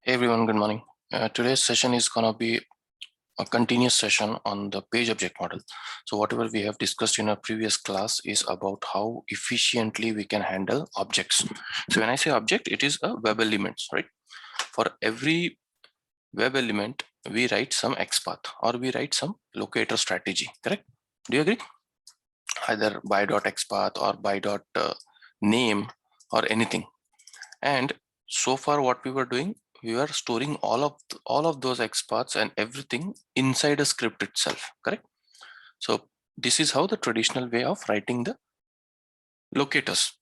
Hey everyone, good morning. Today's session is going to be a continuous session on the page object model. So whatever we have discussed in our previous class is about how efficiently we can handle objects. So when I say object, it is a web elements, right? For every web element, we write some XPath or we write some locator strategy, correct? Do you agree? Either by.xpath or by.name or anything. And so far what we were doing, we were storing all of those XPaths and everything inside a script itself, correct? So this is how the traditional way of writing the locators.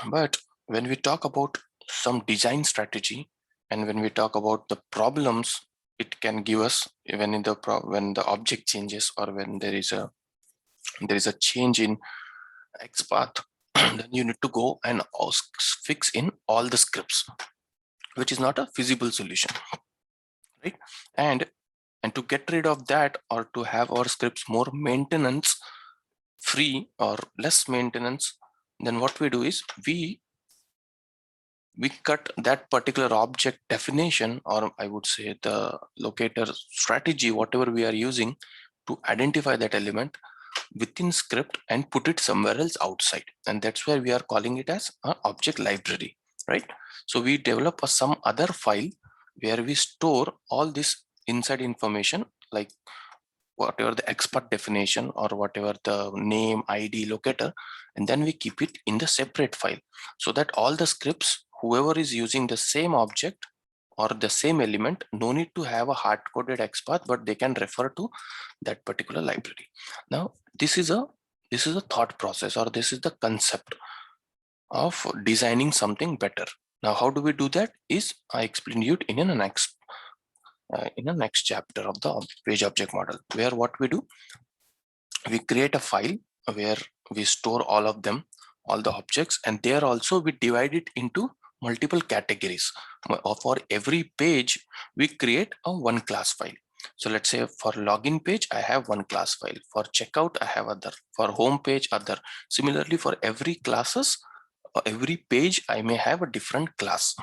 But when we talk about some design strategy and when we talk about the problems it can give us even in when the object changes or when there is a change in XPath, then you need to go and fix in all the scripts, which is not a feasible solution, right? And to get rid of that, or to have our scripts more maintenance free or less maintenance, then what we do is we cut that particular object definition, or I would say the locator strategy, whatever we are using to identify that element within script, and put it somewhere else outside. And that's where we are calling it as an object library, right? So we develop some other file where we store all this inside information, like whatever the expert definition or whatever the name, ID, locator, and then we keep it in the separate file so that all the scripts, whoever is using the same object or the same element, no need to have a hard-coded XPath, but they can refer to that particular library. Now, this is a thought process, or this is the concept of designing something better. Now, how do we do that? Is I explained you in the next chapter of the page object model, where what we do, we create a file where we store all of them, all the objects, and there also we divide it into multiple categories. For every page, we create a one class file. So let's say for login page, I have one class file. For checkout, I have other. For home page, other. Similarly, for every classes, every page, I may have a different class.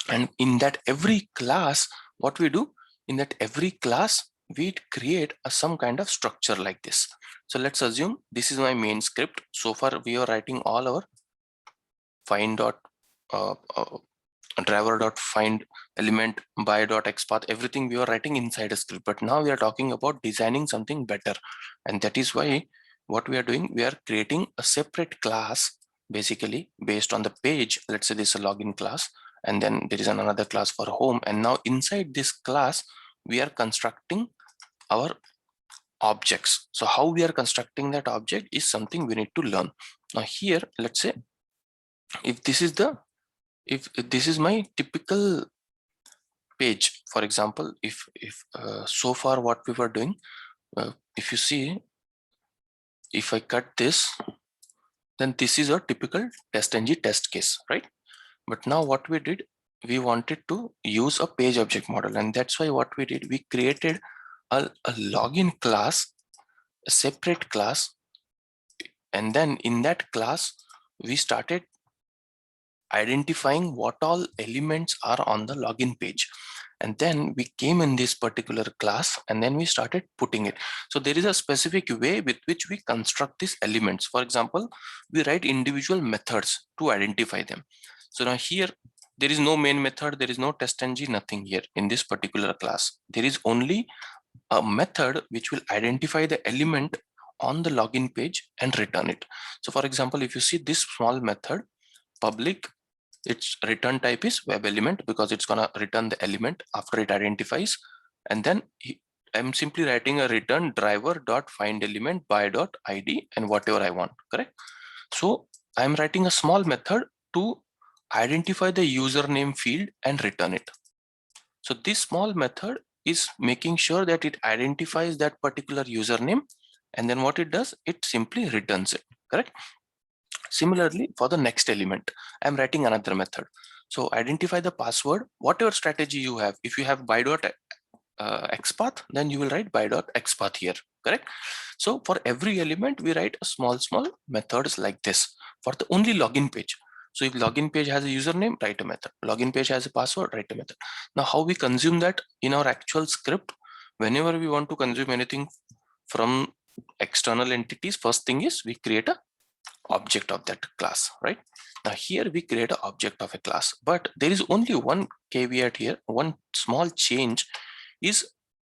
And in that every class, what we do, in that every class, we create some kind of structure like this. So let's assume this is my main script. So far, we are writing all our find dot driver dot find element by dot xpath, everything we are writing inside a script. But now we are talking about designing something better, and that is why what we are doing, we are creating a separate class basically based on the page. Let's say this is a login class, and then there is another class for home, and now inside this class we are constructing our objects. So how we are constructing that object is something we need to learn. Now here, let's say if this is my typical page, for example, if so far what we were doing, if you see, if I cut this, then this is a typical test-ng test case, right? But now what we did, we wanted to use a page object model, and that's why what we did, we created a login class, a separate class, and then in that class we started identifying what all elements are on the login page. And then we came in this particular class and then we started putting it. So there is a specific way with which we construct these elements. For example, we write individual methods to identify them. So now here, there is no main method, there is no test-ng, nothing here in this particular class. There is only a method which will identify the element on the login page and return it. So for example, if you see this small method, public, its return type is web element because it's gonna return the element after it identifies. And then I'm simply writing a return driver dot find element by dot ID and whatever I want, correct? So I'm writing a small method to identify the username field and return it. So this small method is making sure that it identifies that particular username, and then what it does, it simply returns it, correct? Similarly, for the next element, I'm writing another method. So identify the password, whatever strategy you have. If you have by.xpath, then you will write by.xpath here, correct? So for every element, we write a small methods like this for the only login page. So if login page has a username, write a method. Login page has a password, write a method. Now how we consume that in our actual script, whenever we want to consume anything from external entities, first thing is we create a object of that class, right? Now here we create an object of a class, but there is only one caveat here, one small change is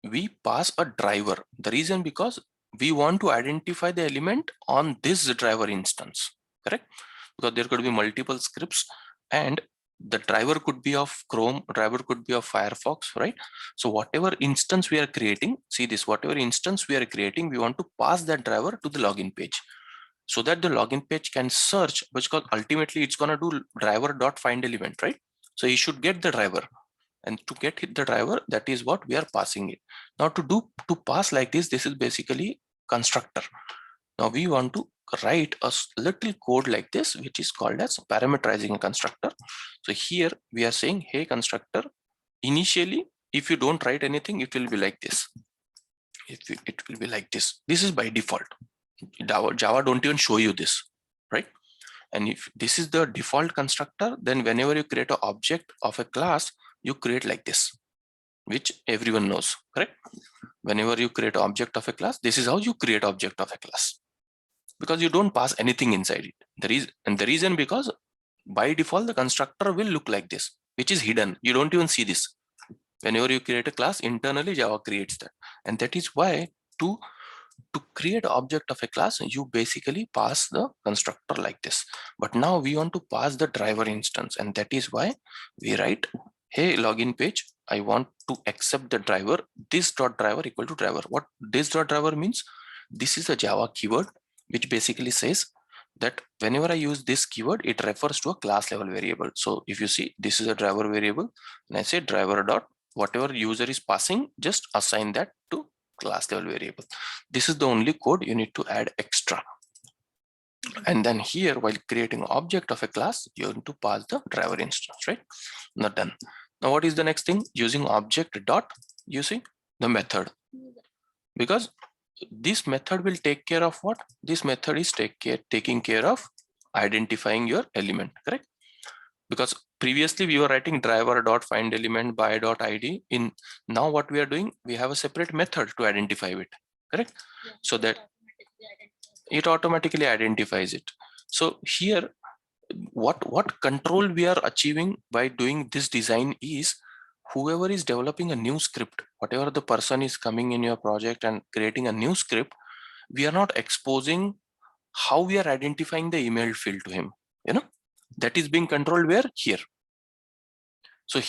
we pass a driver. The reason because we want to identify the element on this driver instance, correct? Because there could be multiple scripts and the driver could be of Chrome, driver could be of Firefox, right? So whatever instance we are creating, see this, whatever instance we are creating, we want to pass that driver to the login page so that the login page can search, because ultimately it's going to do driver.find element, right? So you should get the driver, and to get hit the driver, that is what we are passing it. Now to pass like this is basically constructor. Now we want to write a little code like this, which is called as parameterizing a constructor. So here we are saying, hey constructor, initially if you don't write anything, it will be like this. It will be like this. This is by default. Java don't even show you this, right? And if this is the default constructor, then whenever you create an object of a class, you create like this, which everyone knows, correct? Whenever you create an object of a class, this is how you create object of a class, because you don't pass anything inside it. The reason because by default the constructor will look like this, which is hidden. You don't even see this. Whenever you create a class, internally Java creates that, and that is why to create object of a class, you basically pass the constructor like this. But now we want to pass the driver instance, and that is why we write, hey login page, I want to accept the driver, this dot driver equal to driver. What this dot driver means, this is a Java keyword which basically says that whenever I use this keyword, it refers to a class level variable. So if you see, this is a driver variable, and I say driver dot whatever user is passing, just assign that to class level variable. This is the only code you need to add extra. And then here, while creating object of a class, you need to pass the driver instance, right? Not done. Now what is the next thing? Using object dot, you see the method, because this method will take care of what? This method is taking care of identifying your element, correct? Because previously we were writing driver dot find element by dot id. In now what we are doing, we have a separate method to identify it, correct? Yeah, so that it automatically identifies it. So here what control we are achieving by doing this design is, whoever is developing a new script, whatever the person is coming in your project and creating a new script, we are not exposing how we are identifying the email field to him, that is being controlled where? Here. So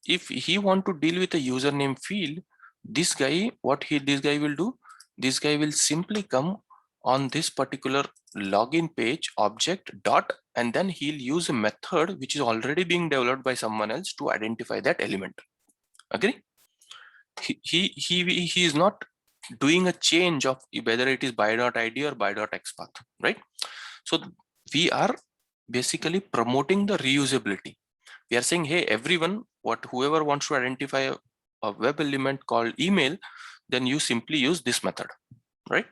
if he want to deal with a username field, this guy will do, this guy will simply come on this particular login page object dot, and then he'll use a method which is already being developed by someone else to identify that element. Agree? He is not doing a change of whether it is by.id or by.xpath, right? So we are basically promoting the reusability. We are saying, hey, everyone, whoever wants to identify a web element called email, then you simply use this method, right?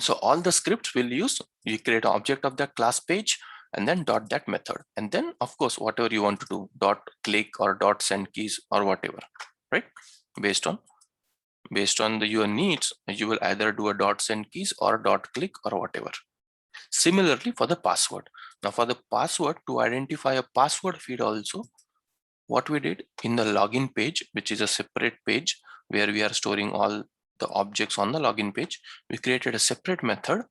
So all the scripts will use, you create an object of the class page and then dot that method. And then of course, whatever you want to do, dot click or dot send keys or whatever, right? Based on your needs, you will either do a dot send keys or dot click or whatever. Similarly for the password. Now for the password, to identify a password field also, what we did in the login page, which is a separate page where we are storing all the objects on the login page, we created a separate method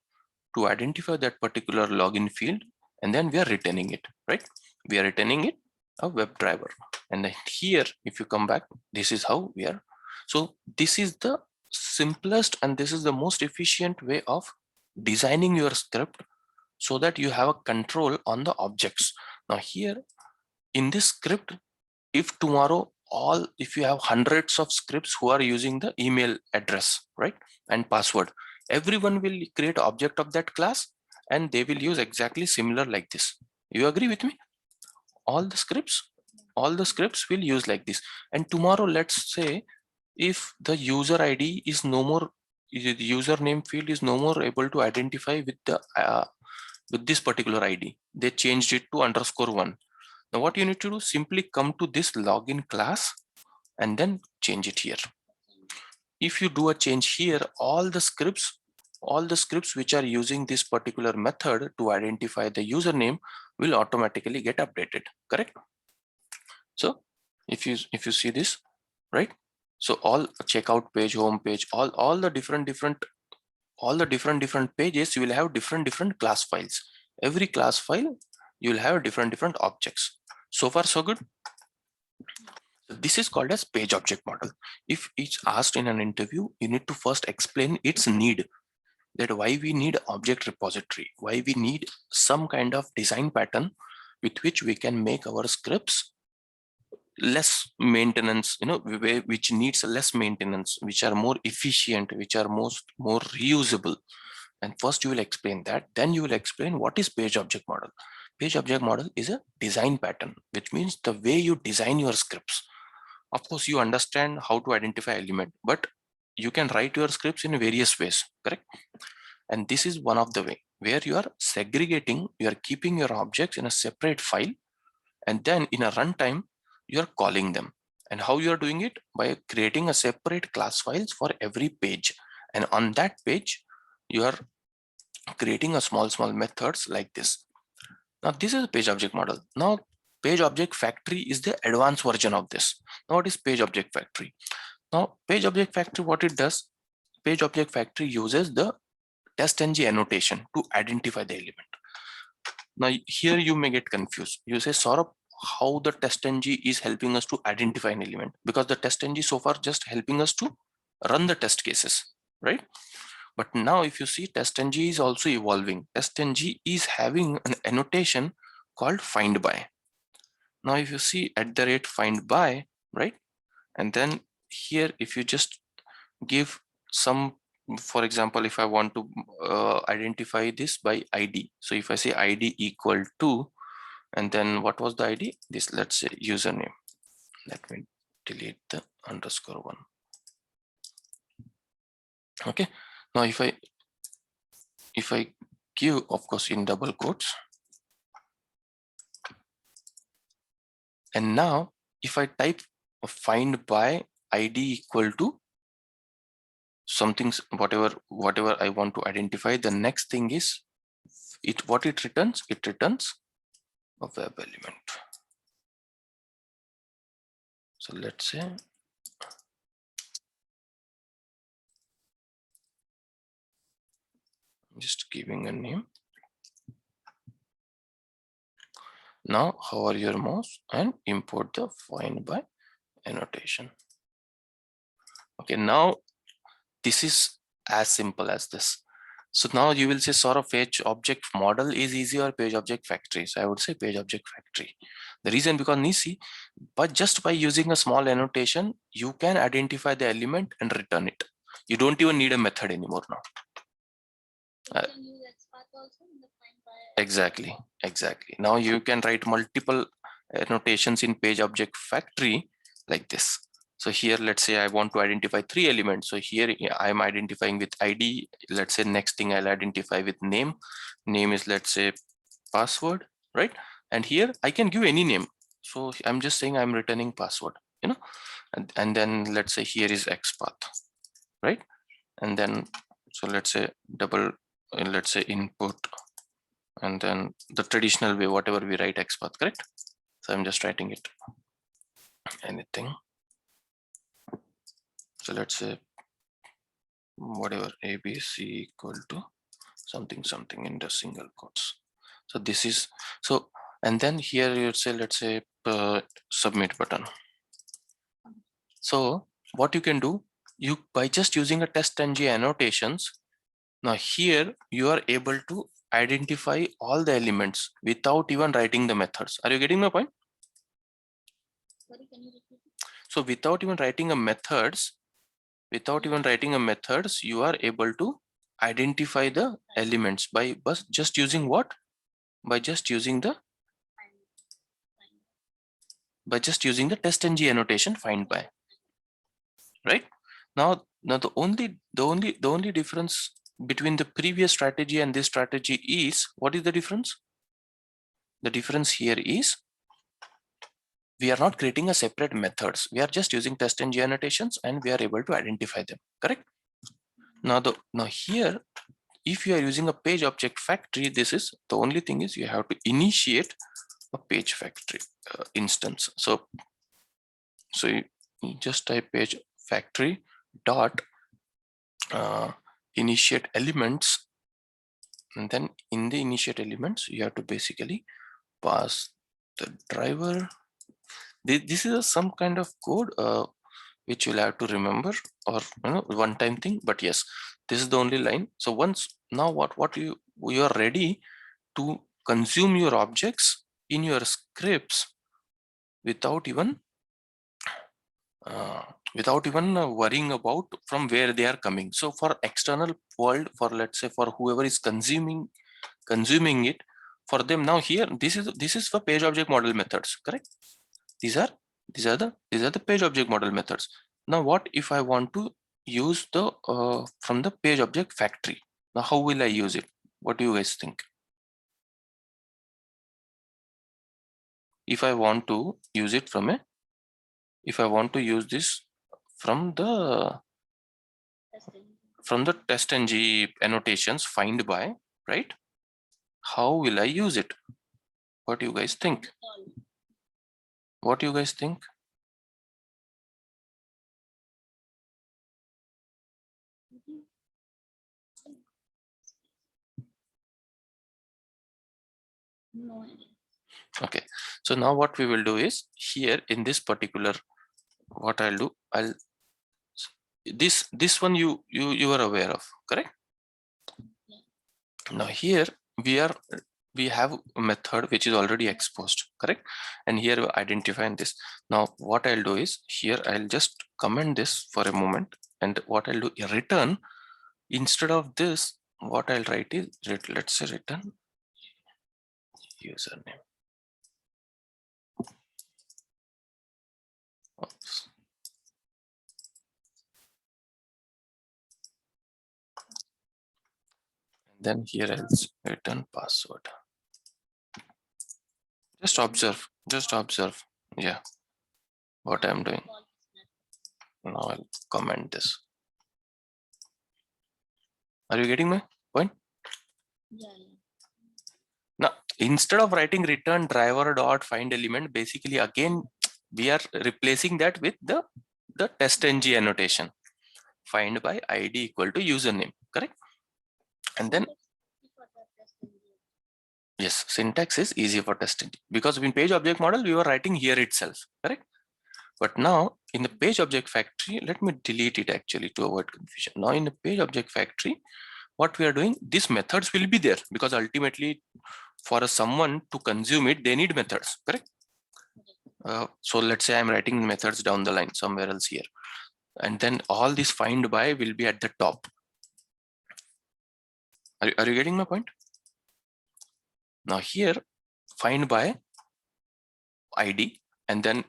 to identify that particular login field, and then we are returning it, right? We are returning it a web driver. And then here, if you come back, this is how we are. So this is the simplest and this is the most efficient way of designing your script so that you have a control on the objects. Now here in this script, if tomorrow if you have hundreds of scripts who are using the email address, right, and password, everyone will create object of that class and they will use exactly similar like this. You agree with me? All the scripts will use like this. And tomorrow, let's say if the user ID is no more, the username field is no more able to identify with the with this particular ID. They changed it to _1. Now what you need to do, simply come to this login class and then change it here. If you do a change here, all the scripts which are using this particular method to identify the username will automatically get updated, correct? So if you see this, right? So all checkout page, home page, all the different pages, you will have different class files. Every class file you will have different objects. So far so good. This is called as page object model. If it's asked in an interview, you need to first explain its need, that why we need object repository, why we need some kind of design pattern with which we can make our scripts less maintenance, which needs less maintenance, which are more efficient, which are more reusable. And first you will explain that, then you will explain what is page object model. Page object model is a design pattern, which means the way you design your scripts. Of course, you understand how to identify element, but you can write your scripts in various ways, correct? And this is one of the way where you are segregating, you are keeping your objects in a separate file, and then in a runtime, you are calling them. And how you are doing it? By creating a separate class files for every page. And on that page, you are creating a small methods like this. Now, this is a page object model. Now, page object factory is the advanced version of this. Now, what is page object factory? Now, page object factory, what it does, page object factory uses the test-ng annotation to identify the element. Now, here you may get confused. You say, Saurabh, how the test-ng is helping us to identify an element? Because the test-ng so far just helping us to run the test cases, right? But now if you see, test-ng is also evolving. Test-ng is having an annotation called find by. Now, if you see @find by, right? And then here, if you just give some, for example, if I want to identify this by ID. So if I say ID equal to, and then what was the ID? This, let's say username. Let me delete the _1. Okay. Now if I give, of course, in double quotes, and now if I type find by ID equal to something, whatever I want to identify, the next thing is what it returns? It returns a web element. So let's say I'm just giving a name. Now hover your mouse and import the find by annotation. Okay, now this is as simple as this. So now you will say, sort of, page object model is easy or page object factory. So I would say page object factory. The reason, because Nisi, but just by using a small annotation, you can identify the element and return it. You don't even need a method anymore now. Exactly. Now you can write multiple annotations in page object factory like this. So here, let's say I want to identify 3 elements. So here I'm identifying with ID. Let's say next thing I'll identify with name. Name is, let's say, password, right? And here I can give any name. So I'm just saying I'm returning password, and then let's say here is XPath, right? And then, so let's say let's say input, and then the traditional way, whatever we write XPath, correct? So I'm just writing it, anything. So let's say whatever, ABC equal to something in the single quotes. So this is, so, and then here you say, let's say submit button. So what you can do, you by just using a test-ng annotations, now here you are able to identify all the elements without even writing the methods. Are you getting my point? Sorry, can you repeat it? So without even writing a methods, you are able to identify the elements by just using what? By just using the test-ng annotation find by, right? Now the only difference between the previous strategy and this strategy is, what is the difference? The difference here is we are not creating a separate methods. We are just using test ng annotations and we are able to identify them, correct? Now here, if you are using a page object factory, this is the only thing is you have to initiate a page factory instance. So you just type page factory dot initiate elements, and then in the initiate elements you have to basically pass the driver. This is some kind of code which you'll have to remember, or one time thing, but yes, this is the only line. So once now what you are ready to consume your objects in your scripts without even worrying about from where they are coming. So for external world, for let's say for whoever is consuming it, for them now here, this is for page object model methods, correct? These are the page object model methods. Now what if I want to use the from the page object factory? Now how will I use it? What do you guys think? If I want to use it from if I want to use this from the test ng annotations find by, right? How will I use it? What do you guys think? What do you guys think? No idea. Okay, so now what we will do is here in this particular, what I'll do, this one you are aware of, correct? Yeah. Now here we have a method which is already exposed, correct? And here we identify this. Now what I'll do is here I'll just comment this for a moment, and what I'll do, return, instead of this, what I'll write is, let's say return username. Oops. Then here I'll return password. Just observe, yeah, what I'm doing. Now I'll comment this. Are you getting my point? Yeah. Now instead of writing return driver dot find element, basically again we are replacing that with the test ng annotation, find by id equal to username, correct? And then yes, syntax is easy for testing, because in page object model we were writing here itself, correct? But now in the page object factory, let me delete it actually to avoid confusion. Now in the page object factory, what we are doing, these methods will be there, because ultimately for someone to consume it, they need methods, correct? So let's say I'm writing methods down the line somewhere else here, and then all this find by will be at the top. Are you getting my point? Now here find by id, and then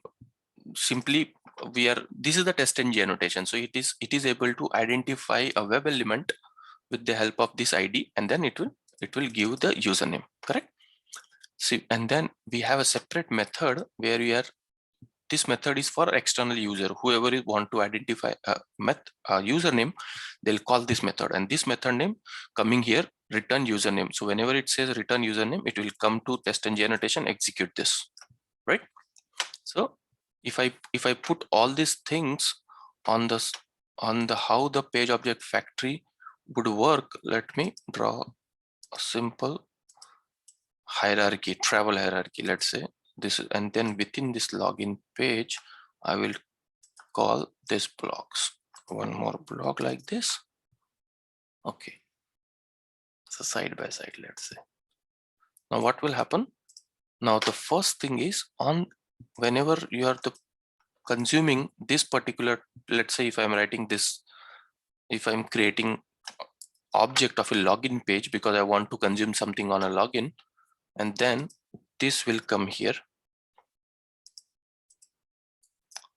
simply this is the test ng annotation. So it is able to identify a web element with the help of this id, and then it will give the username, correct? See, and then we have a separate method where this method is for external user. Whoever want to identify a username, they'll call this method, and this method name coming here, return username. So whenever it says return username, it will come to test ng annotation, execute this, right? So if I put all these things on the how the page object factory would work, let me draw a simple hierarchy, travel hierarchy, let's say this, and then within this login page, I will call this blocks, one more block like this. Okay, so side by side, let's say. Now what will happen? Now the first thing is, on whenever you are consuming this particular, let's say if I'm writing this, if I'm creating object of a login page because I want to consume something on a login, and then this will come here.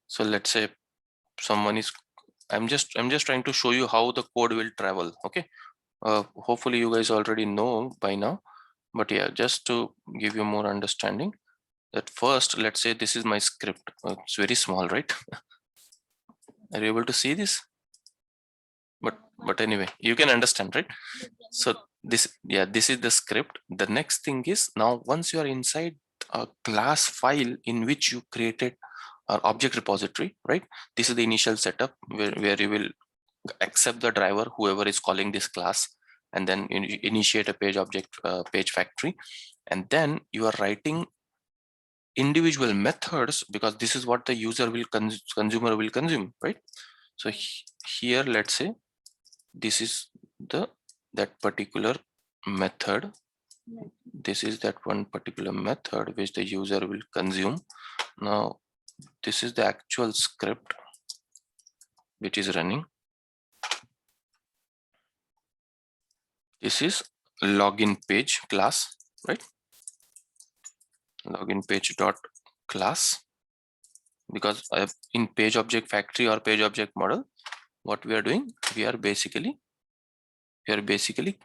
So let's say someone is, I'm just trying to show you how the code will travel. Okay, Hopefully you guys already know by now, but yeah, just to give you more understanding, that first, let's say this is my script. It's very small, right? Are you able to see this? But anyway, you can understand, right? So this is the script. The next thing is, now once you are inside a class file in which you created an object repository, right? This is the initial setup where you will accept the driver, whoever is calling this class, and then initiate a page factory, and then you are writing individual methods, because this is what the user will consumer will consume, right? So here, let's say this is that particular method. This is that one particular method which the user will consume. Now this is the actual script which is running. This is login page class, right? Login page dot class, because in page object factory or page object model, what we are doing, we are basically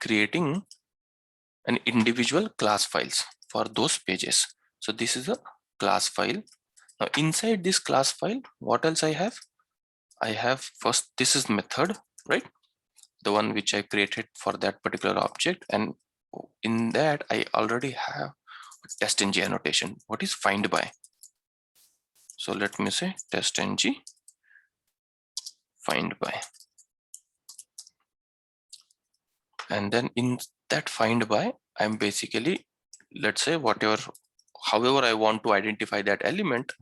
creating an individual class files for those pages. So this is a class file. Now inside this class file, what else I have? I have first, this is method, right? The one which I created for that particular object, and in that I already have test ng annotation. What is find by? So let me say test ng find by, and then in that find by, I'm basically, let's say however I want to identify that element,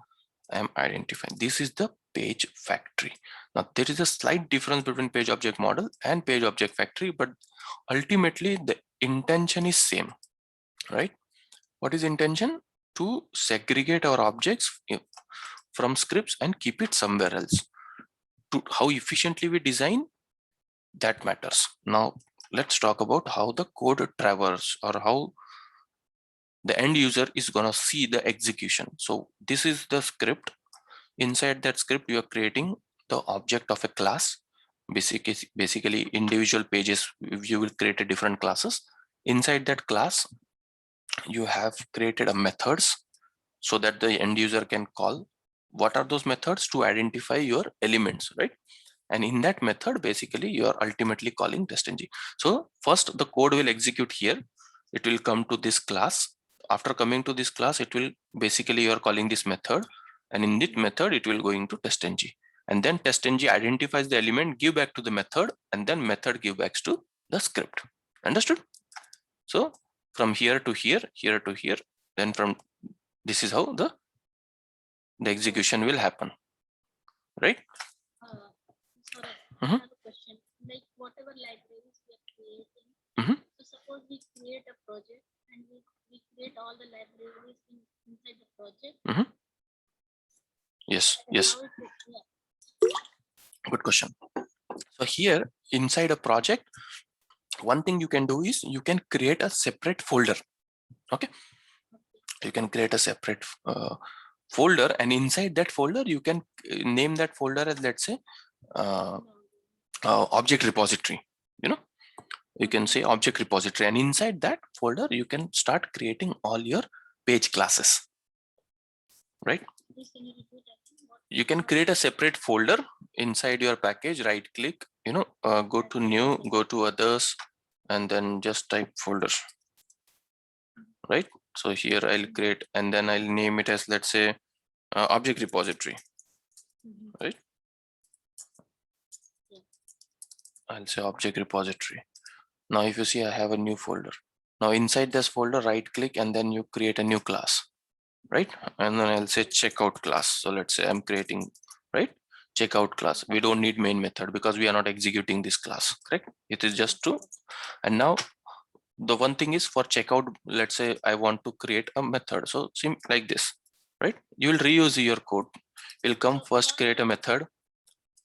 I am identifying. This is the page factory. Now there is a slight difference between page object model and page object factory, but ultimately the intention is same, right? What is intention? To segregate our objects from scripts and keep it somewhere else. To how efficiently we design, that matters. Now let's talk about how the code traverse, or how the end user is gonna see the execution. So this is the script. Inside that script, you are creating the object of a class. Basically individual pages, you will create a different classes. Inside that class, you have created a methods so that the end user can call. What are those methods? To identify your elements, right? And in that method, basically you are ultimately calling test-ng. So first the code will execute here. It will come to this class. After coming to this class, it will basically, you are calling this method, and in this method it will go into test-ng, and then test-ng identifies the element, give back to the method, and then method give back to the script. Understood? So from here to here, here to here, then from this is how the execution will happen, right? Sorry, I have a question. Like whatever libraries we are creating, so suppose we create a project and we create all the libraries inside the project. Yes. Good question. So here inside a project, one thing you can do is you can create a separate folder. Okay. You can create a separate folder, and inside that folder you can name that folder as, let's say, object repository. You can say object repository, and inside that folder you can start creating all your page classes, right? You can create a separate folder inside your package, right click, go to new, go to others, and then just type folder, right? So here I'll create, and then I'll name it as, let's say, object repository, right? I'll say object repository. Now if you see, I have a new folder. Now inside this folder, right click, and then you create a new class, right? And then I'll say checkout class. So let's say I'm creating, right, checkout class. We don't need main method because we are not executing this class, correct? It is just to, and now the one thing is for checkout, let's say I want to create a method. So like this, right? You will reuse your code. You'll come first, create a method.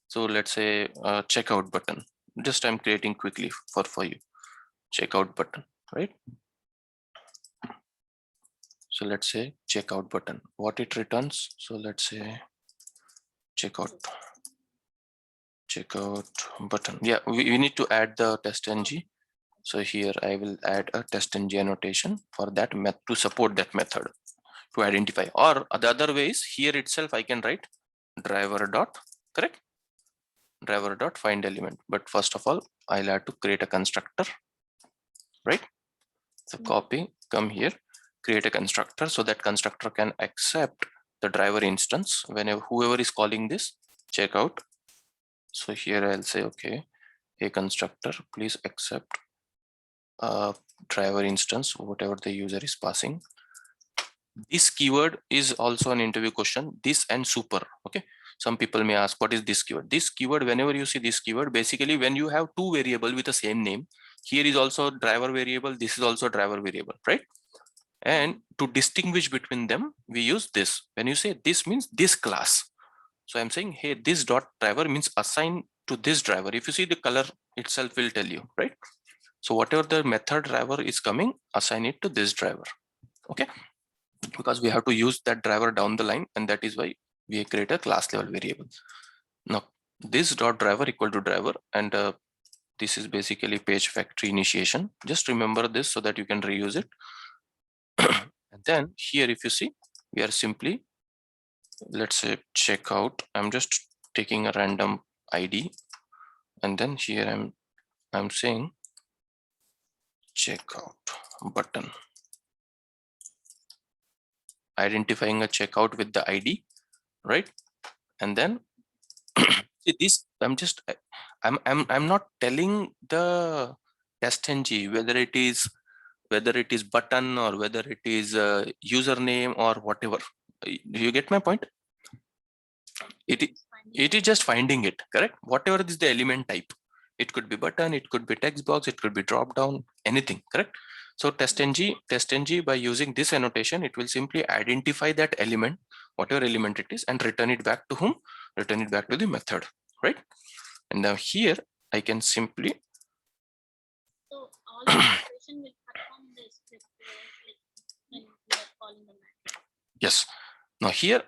So let's say checkout button. Just I'm creating quickly for you, checkout button, right? So let's say checkout button, what it returns. So let's say checkout button. Yeah, we need to add the test ng. So here I will add a testng annotation for that to support that method to identify, or the other way is here itself I can write driver dot, correct, driver dot find element. But first of all, I'll have to create a constructor, right? So copy, come here, create a constructor, so that constructor can accept the driver instance whenever whoever is calling this checkout. So here I'll say, okay, a constructor, please accept driver instance, whatever the user is passing. This keyword is also an interview question, this and super. Okay, some people may ask, what is this keyword? This keyword, whenever you see this keyword, basically when you have two variable with the same name, here is also driver variable, this is also driver variable, right? And to distinguish between them, we use this. When you say this means this class, so I'm saying, hey, this dot driver means assign to this driver. If you see the color itself will tell you, right? So whatever the method driver is coming, assign it to this driver. Okay, because we have to use that driver down the line, and that is why we create a class level variable. Now this dot driver equal to driver, and this is basically page factory initiation. Just remember this so that you can reuse it. And then here, if you see, we are simply, let's say checkout. I'm just taking a random ID, and then here I'm saying checkout button, identifying a checkout with the ID, right? And then see this, I'm not telling the testng whether it is button or whether it is a username or whatever. Do you get my point? It is just finding it, correct? Whatever is the element type, it could be button, it could be text box, it could be drop down, anything, correct? So testng by using this annotation, it will simply identify that element, whatever element it is, and return it back to whom? Return it back to the method, right? And now here I can simply, so all the information will perform the script when we are calling the method. yes. Now here,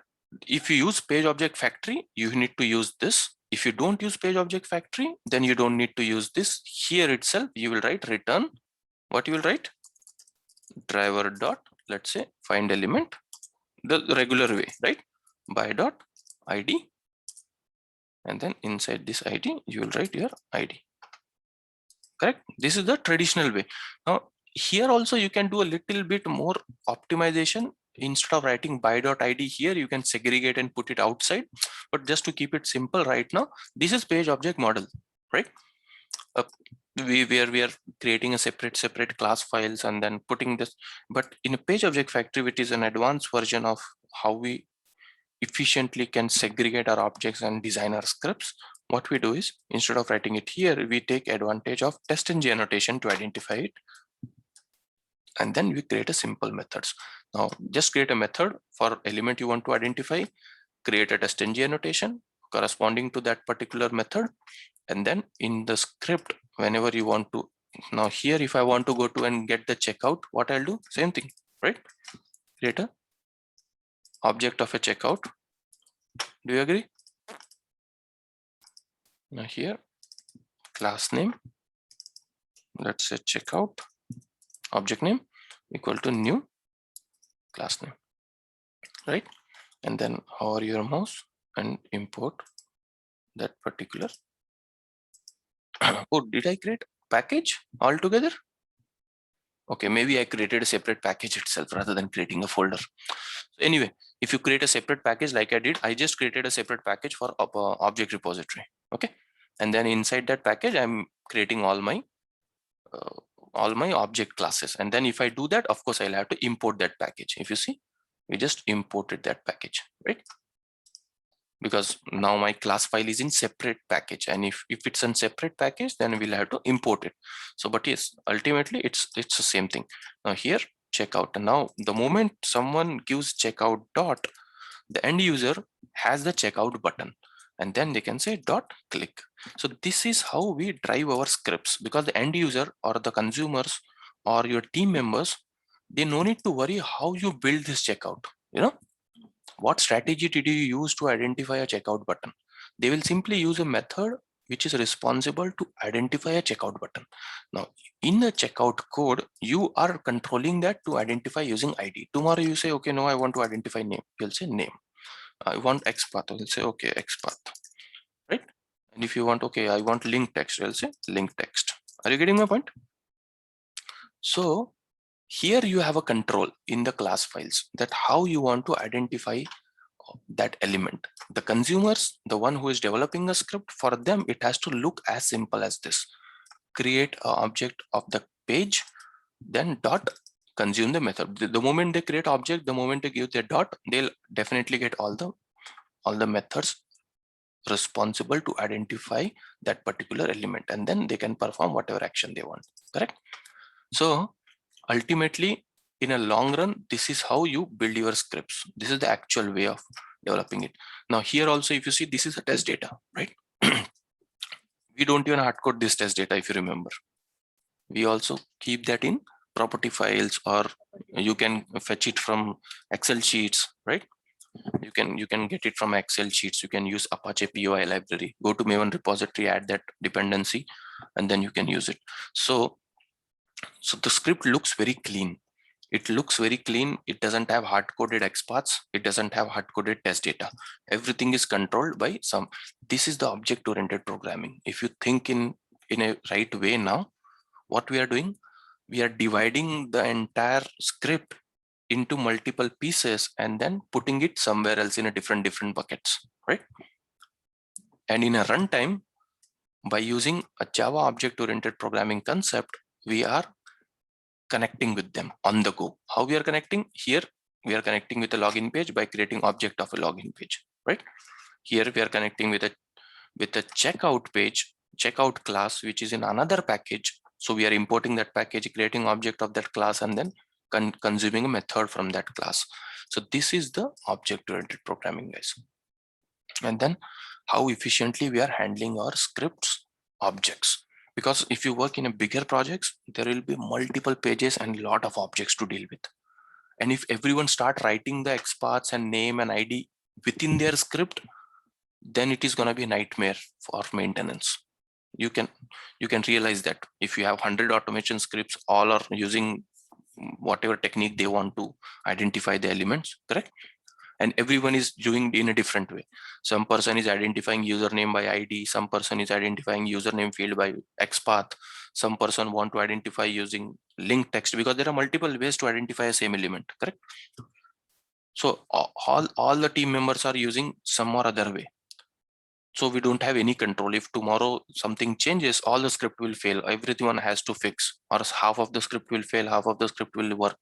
if you use page object factory, you need to use this. If you don't use page object factory, then you don't need to use this. Here itself, you will write return. What you will write? Driver dot, let's say, find element, the regular way, right? By dot ID. And then inside this ID, you will write your ID. Correct? This is the traditional way. Now, here also you can do a little bit more optimization. Instead of writing by.id here, you can segregate and put it outside. But just to keep it simple right now, this is page object model, right? We are creating a separate class files and then putting this. But in a page object factory, which is an advanced version of how we efficiently can segregate our objects and design our scripts, what we do is, instead of writing it here, we take advantage of testng annotation to identify it. And then we create a simple methods. Now just create a method for element you want to identify, create a testng annotation corresponding to that particular method. And then in the script, whenever you want to, now here, if I want to go to and get the checkout, what I'll do, same thing, right? Create a object of a checkout. Do you agree? Now here, class name, let's say checkout, object name equal to new class name, right? And then hover your mouse and import that particular. Oh, did I create package altogether? Okay, maybe I created a separate package itself rather than creating a folder. Anyway, if you create a separate package like I did, I just created a separate package for object repository. Okay, and then inside that package, I'm creating all my object classes. And then if I do that, of course, I'll have to import that package. If you see, we just imported that package, right? Because now my class file is in separate package, and if it's in separate package, then we'll have to import it. So, but yes, ultimately it's the same thing. Now here, checkout. Now the moment someone gives checkout dot, the end user has the checkout button, and then they can say dot click. So this is how we drive our scripts, because the end user or the consumers or your team members, they no need to worry how you build this checkout. You know, what strategy did you use to identify a checkout button? They will simply use a method which is responsible to identify a checkout button. Now, in the checkout code, you are controlling that to identify using ID. Tomorrow you say, okay, no, I want to identify name. You'll say name. I want XPath. You'll say, okay, XPath, right? And if you want, okay, I want link text, you'll say link text. Are you getting my point? So here you have a control in the class files that how you want to identify that element. The consumers, the one who is developing a script, for them, it has to look as simple as this. Create an object of the page, then dot consume the method. The moment they create object, the moment they give their dot, they'll definitely get all the methods responsible to identify that particular element, and then they can perform whatever action they want. Correct? So ultimately, in a long run, this is how you build your scripts. This is the actual way of developing it. Now here also, if you see, this is a test data, right? We don't even hard code this test data, if you remember. We also keep that in property files, or you can fetch it from Excel sheets, right? You can get it from Excel sheets. You can use Apache POI library. Go to Maven repository, add that dependency, and then you can use it. So the script looks very clean. It looks very clean. It doesn't have hard-coded XPaths. It doesn't have hard-coded test data. Everything is controlled by some. This is the object-oriented programming. If you think in a right way now, what we are doing, we are dividing the entire script into multiple pieces and then putting it somewhere else in a different buckets, right? And in a runtime, by using a Java object-oriented programming concept, we are connecting with them on the go. How we are connecting? Here we are connecting with a login page by creating object of a login page, right? Here we are connecting with a checkout page, checkout class, which is in another package. So we are importing that package, creating object of that class, and then consuming a method from that class. So this is the object-oriented programming, guys. And then how efficiently we are handling our scripts objects. Because if you work in a bigger projects, there will be multiple pages and a lot of objects to deal with. And if everyone start writing the XPaths and name and ID within their script, then it is going to be a nightmare for maintenance. You can realize that if you have 100 automation scripts, all are using whatever technique they want to identify the elements, correct? And everyone is doing in a different way. Some person is identifying username by ID. Some person is identifying username field by XPath. Some person want to identify using link text, because there are multiple ways to identify a same element, correct? So all the team members are using some or other way. So we don't have any control. If tomorrow something changes, all the script will fail. Everyone has to fix, or half of the script will fail, half of the script will work.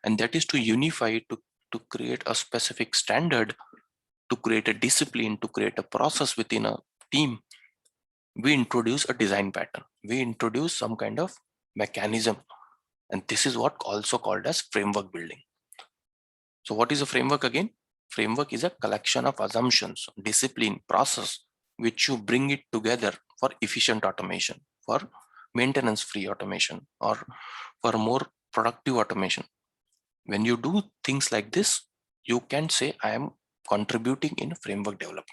And that is to unify, to create a specific standard, to create a discipline, to create a process within a team. We introduce a design pattern. We introduce some kind of mechanism. And this is what also called as framework building. So what is a framework again? Framework is a collection of assumptions, discipline, process, which you bring it together for efficient automation, for maintenance-free automation, or for more productive automation. When you do things like this, you can say, I am contributing in framework development.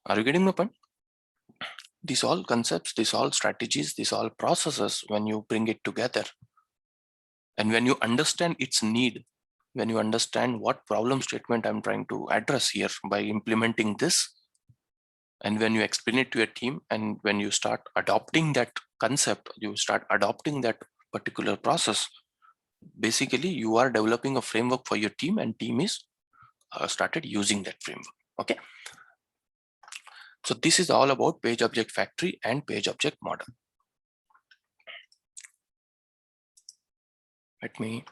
Are you getting the point? These all concepts, these all strategies, these all processes, when you bring it together, and when you understand its need, when you understand what problem statement I'm trying to address here by implementing this, and when you explain it to your team, and when you start adopting that concept, you start adopting that particular process, basically you are developing a framework for your team, and team is started using that framework. Okay. So this is all about Page Object Factory and Page Object Model. Let me